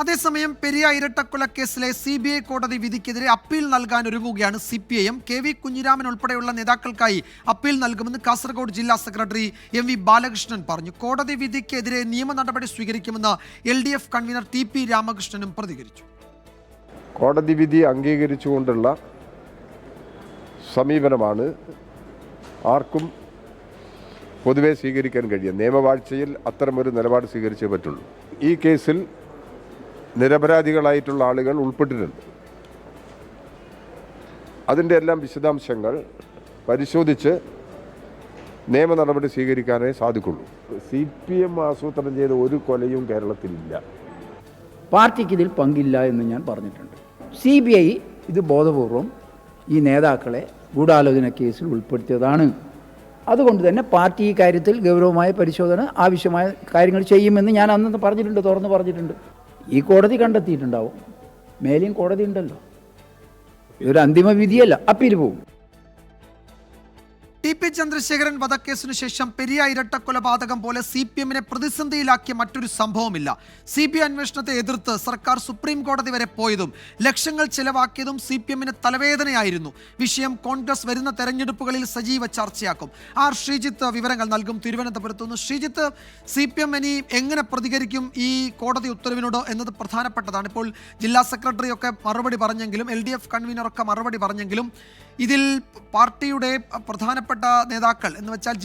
അതേസമയം പെരിയ ഇരട്ടക്കൊലക്കേസിലെ CBI കോടതി വിധിക്കെതിരെ അപ്പീൽ നൽകാൻ ഒരുങ്ങുകയാണ് CPIM. KV കുഞ്ഞിരാമൻ ഉൾപ്പെടെയുള്ള നേതാക്കൾക്കായി അപ്പീൽ നൽകുമെന്ന് കാസർഗോഡ് ജില്ലാ സെക്രട്ടറി MV ബാലകൃഷ്ണൻ പറഞ്ഞു. കോടതി വിധിക്കെതിരെ നിയമ നടപടി സ്വീകരിക്കുമെന്ന് LDF കൺവീനർ TP രാമകൃഷ്ണനും പ്രതികരിച്ചു. കോടതി വിധി അംഗീകരിച്ചുകൊണ്ടുള്ള സമീപനമാണ് ആർക്കും പൊതുവെ സ്വീകരിക്കാൻ കഴിയും. നിയമവാഴ്ചയിൽ അത്തരമൊരു നിലപാട് സ്വീകരിച്ചേ പറ്റുള്ളൂ. ഈ കേസിൽ നിരപരാധികളായിട്ടുള്ള ആളുകൾ ഉൾപ്പെട്ടിട്ടുണ്ട്. അതിൻ്റെ എല്ലാം വിശദാംശങ്ങൾ പരിശോധിച്ച് നിയമ നടപടി സ്വീകരിക്കാനേ സാധിക്കുള്ളൂ. CPM ആസൂത്രണം ചെയ്ത ഒരു കൊലയും കേരളത്തിലില്ല. പാർട്ടിക്ക് ഇതിൽ പങ്കില്ല എന്ന് ഞാൻ പറഞ്ഞിട്ടുണ്ട്. CBI ഇത് ബോധപൂർവം ഈ നേതാക്കളെ ഗൂഢാലോചന കേസിൽ ഉൾപ്പെടുത്തിയതാണ്. അതുകൊണ്ട് തന്നെ പാർട്ടി ഈ കാര്യത്തിൽ ഗൗരവമായ പരിശോധന ആവശ്യമായ കാര്യങ്ങൾ ചെയ്യുമെന്ന് ഞാൻ അന്ന് പറഞ്ഞിട്ടുണ്ട്, തുറന്ന് പറഞ്ഞിട്ടുണ്ട്. ഈ കോടതി കണ്ടെത്തിയിട്ടുണ്ടാവും, മേലെയും കോടതി ഉണ്ടല്ലോ. ഇതൊരു അന്തിമ വിധിയല്ല, അപ്പീൽ പോകും. TP ചന്ദ്രശേഖരൻ വധക്കേസിനു ശേഷം പെരിയ ഇരട്ടക്കൊലപാതകം പോലെ CPM-നെ പ്രതിസന്ധിയിലാക്കിയ മറ്റൊരു സംഭവമില്ല. CBI അന്വേഷണത്തെ എതിർത്ത് സർക്കാർ സുപ്രീം കോടതി വരെ പോയതും ലക്ഷങ്ങൾ ചെലവാക്കിയതും CPM-ന് തലവേദനയായിരുന്നു. വിഷയം കോൺഗ്രസ് വരുന്ന തെരഞ്ഞെടുപ്പുകളിൽ സജീവ ചർച്ചയാക്കും. R. ശ്രീജിത്ത് വിവരങ്ങൾ നൽകും. തിരുവനന്തപുരത്തുനിന്ന് ശ്രീജിത്ത്, CPM ഇനി എങ്ങനെ പ്രതികരിക്കും ഈ കോടതി ഉത്തരവിനോട് എന്നത് പ്രധാനപ്പെട്ടതാണ്. ഇപ്പോൾ ജില്ലാ സെക്രട്ടറിയൊക്കെ മറുപടി പറഞ്ഞെങ്കിലും LDF കൺവീനറൊക്കെ മറുപടി പറഞ്ഞെങ്കിലും ഇതിൽ പാർട്ടിയുടെ പ്രധാനപ്പെട്ട നേതാക്കൾ എന്ന് വെച്ചാൽ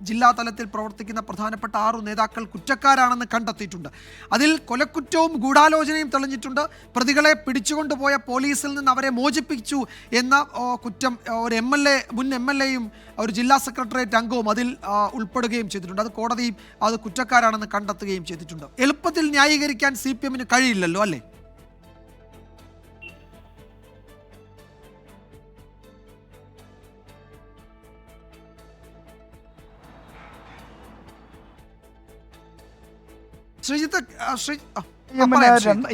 ജില്ലാ തലത്തിൽ പ്രവർത്തിക്കുന്ന പ്രധാനപ്പെട്ട 6 നേതാക്കൾ കുറ്റക്കാരാണെന്ന് കണ്ടെത്തിയിട്ടുണ്ട്. അതിൽ കൊലക്കുറ്റവും ഗൂഢാലോചനയും തെളിഞ്ഞിട്ടുണ്ട്. പ്രതികളെ പിടിച്ചുകൊണ്ടുപോയ പോലീസിൽ നിന്ന് അവരെ മോചിപ്പിച്ചു എന്ന കുറ്റം ഒരു മുൻ MLA-യും ഒരു ജില്ലാ സെക്രട്ടേറിയറ്റ് അംഗവും അതിൽ ഉൾപ്പെടുകയും ചെയ്തിട്ടുണ്ട്. അത് കോടതി അത് കുറ്റക്കാരാണെന്ന് കണ്ടെത്തുകയും ചെയ്തിട്ടുണ്ട്. എളുപ്പത്തിൽ ന്യായീകരിക്കാൻ CPM-ന് കഴിയില്ലല്ലോ, അല്ലേ?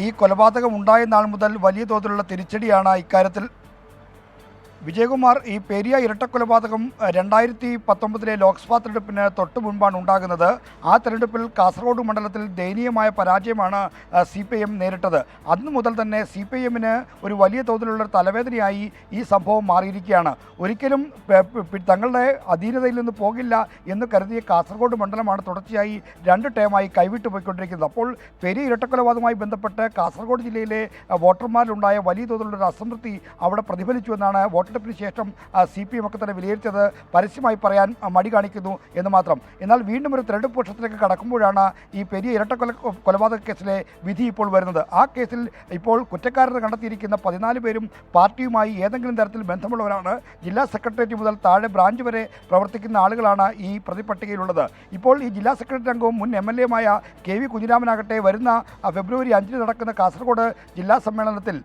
ഈ കൊലപാതകം ഉണ്ടായ നാൾ മുതൽ വലിയ തോതിലുള്ള തിരിച്ചടിയാണ് ഇക്കാര്യത്തിൽ. വിജയകുമാർ, ഈ പെരിയ ഇരട്ടക്കൊലപാതകം 2019 ലോക്സഭാ തെരഞ്ഞെടുപ്പിന് തൊട്ട് മുൻപാണ് ഉണ്ടാകുന്നത്. ആ തെരഞ്ഞെടുപ്പിൽ കാസർഗോഡ് മണ്ഡലത്തിൽ ദയനീയമായ പരാജയമാണ് CPIM നേരിട്ടത്. അന്നു മുതൽ തന്നെ CPIM-ന് ഒരു വലിയ തോതിലുള്ള തലവേദനയായി ഈ സംഭവം മാറിയിരിക്കുകയാണ്. ഒരിക്കലും തങ്ങളുടെ അധീനതയിൽ നിന്ന് പോകില്ല എന്ന് കരുതിയ കാസർഗോഡ് മണ്ഡലമാണ് തുടർച്ചയായി 2 ടേമായി കൈവിട്ടു പോയിക്കൊണ്ടിരിക്കുന്നത്. അപ്പോൾ പെരിയ ഇരട്ടക്കൊലപാതകവുമായി ബന്ധപ്പെട്ട് കാസർഗോഡ് ജില്ലയിലെ വോട്ടർമാരിലുണ്ടായ വലിയ തോതിലുള്ളൊരു അസംതൃപ്തി അവിടെ പ്രതിഫലിച്ചു എന്നാണ് വോട്ടെടുപ്പിന് ശേഷം CPM ഒക്കെ തന്നെ വിലയിരുത്തിയത്. പരസ്യമായി പറയാൻ മടി കാണിക്കുന്നു എന്ന് മാത്രം. എന്നാൽ വീണ്ടും ഒരു തെരഞ്ഞെടുപ്പ് വർഷത്തിലേക്ക് കടക്കുമ്പോഴാണ് ഈ പെരിയ കൊലപാതക കേസിലെ വിധി ഇപ്പോൾ വരുന്നത്. ആ കേസിൽ ഇപ്പോൾ കുറ്റക്കാരെന്ന് കണ്ടെത്തിയിരിക്കുന്ന 14 പേരും പാർട്ടിയുമായി ഏതെങ്കിലും തരത്തിൽ ബന്ധമുള്ളവരാണ്. ജില്ലാ സെക്രട്ടേറിയറ്റ് മുതൽ താഴെ ബ്രാഞ്ച് വരെ പ്രവർത്തിക്കുന്ന ആളുകളാണ് ഈ പ്രതിപട്ടികയിലുള്ളത്. ഇപ്പോൾ ഈ ജില്ലാ സെക്രട്ടറി അംഗവും മുൻ MLA-മായ KV കുഞ്ഞിരാമനാകട്ടെ വരുന്ന ഫെബ്രുവരി 5 നടക്കുന്ന കാസർഗോഡ് ജില്ലാ സമ്മേളനത്തിൽ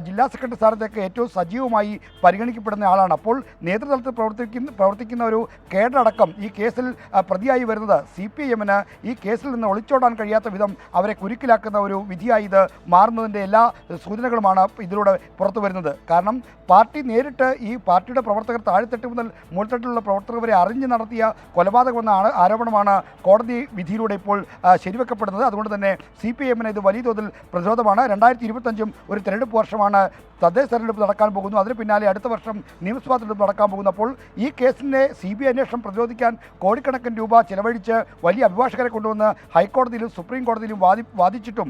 ജില്ലാ സെക്രട്ടറി സ്ഥാനത്തേക്ക് ഏറ്റവും സജീവമായി പരിഗണിക്കപ്പെടുന്ന ആളാണ്. അപ്പോൾ നേതൃതലത്തിൽ പ്രവർത്തിക്കുന്ന ഒരു കേഡറടക്കം ഈ കേസിൽ പ്രതിയായി വരുന്നത് CPM-ന് ഈ കേസിൽ നിന്ന് ഒളിച്ചോടാൻ കഴിയാത്ത വിധം അവരെ കുരുക്കിലാക്കുന്ന ഒരു വിധിയായി ഇത് മാറുന്നതിൻ്റെ എല്ലാ സൂചനകളുമാണ് ഇതിലൂടെ പുറത്തു വരുന്നത്. കാരണം പാർട്ടി നേരിട്ട് ഈ പാർട്ടിയുടെ പ്രവർത്തകർ താഴെത്തട്ട് മുതൽ മുകൾത്തട്ടിലുള്ള പ്രവർത്തകർ വരെ അറിഞ്ഞ് നടത്തിയ കൊലപാതകമെന്ന ആരോപണമാണ് കോടതി വിധിയിലൂടെ ഇപ്പോൾ ശരിവെക്കപ്പെടുന്നത്. അതുകൊണ്ട് തന്നെ CPM-ന് ഇത് വലിയ തോതിൽ പ്രതിരോധമാണ്. 2025 ഒരു തെരഞ്ഞെടുപ്പ് വർഷമാണ്. തദ്ദേശ തെരഞ്ഞെടുപ്പ് നടക്കാൻ പോകുന്നു. അതിന് പിന്നാലെ അടുത്ത വർഷം നിയമസഭാ തെരഞ്ഞെടുപ്പ് നടക്കാൻ പോകുന്നു. അപ്പോൾ ഈ കേസിൻ്റെ CBI അന്വേഷണം പ്രതിരോധിക്കാൻ കോടിക്കണക്കിന് രൂപ ചിലവഴിച്ച് വലിയ അഭിഭാഷകരെ കൊണ്ടുവന്ന് ഹൈക്കോടതിയിലും സുപ്രീം കോടതിയിലും വാദിച്ചിട്ടും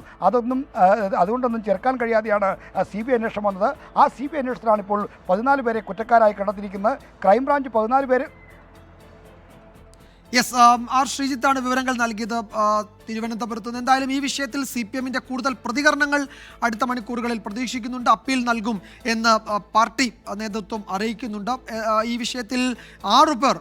അതുകൊണ്ടൊന്നും ചെറുക്കാൻ കഴിയാതെയാണ് CBI അന്വേഷണം വന്നത്. ആ CBI അന്വേഷണത്തിലാണ് ഇപ്പോൾ 14 പേരെ കുറ്റക്കാരായി കണ്ടെത്തിയിരിക്കുന്നത്. ക്രൈംബ്രാഞ്ച് 14 പേര്. R. ശ്രീജിത്താണ് വിവരങ്ങൾ നൽകിയത് തിരുവനന്തപുരത്ത് നിന്ന്. എന്തായാലും ഈ വിഷയത്തിൽ CPM-ന്റെ കൂടുതൽ പ്രതികരണങ്ങൾ അടുത്ത മണിക്കൂറുകളിൽ പ്രതീക്ഷിക്കുന്നുണ്ട്. അപ്പീൽ നൽകും എന്ന് പാർട്ടി നേതൃത്വം അറിയിക്കുന്നുണ്ട്. ഈ വിഷയത്തിൽ 6 പേർ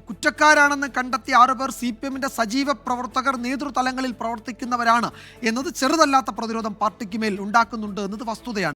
കുറ്റക്കാരാണെന്ന് കണ്ടെത്തിയ 6 പേർ CPM-ന്റെ സജീവ പ്രവർത്തകർ, നേതൃതലങ്ങളിൽ പ്രവർത്തിക്കുന്നവരാണ് എന്നത് ചെറുതല്ലാത്ത പ്രതിരോധം പാർട്ടിക്ക് മേൽ ഉണ്ടാക്കുന്നുണ്ട് എന്നത് വസ്തുതയാണ്.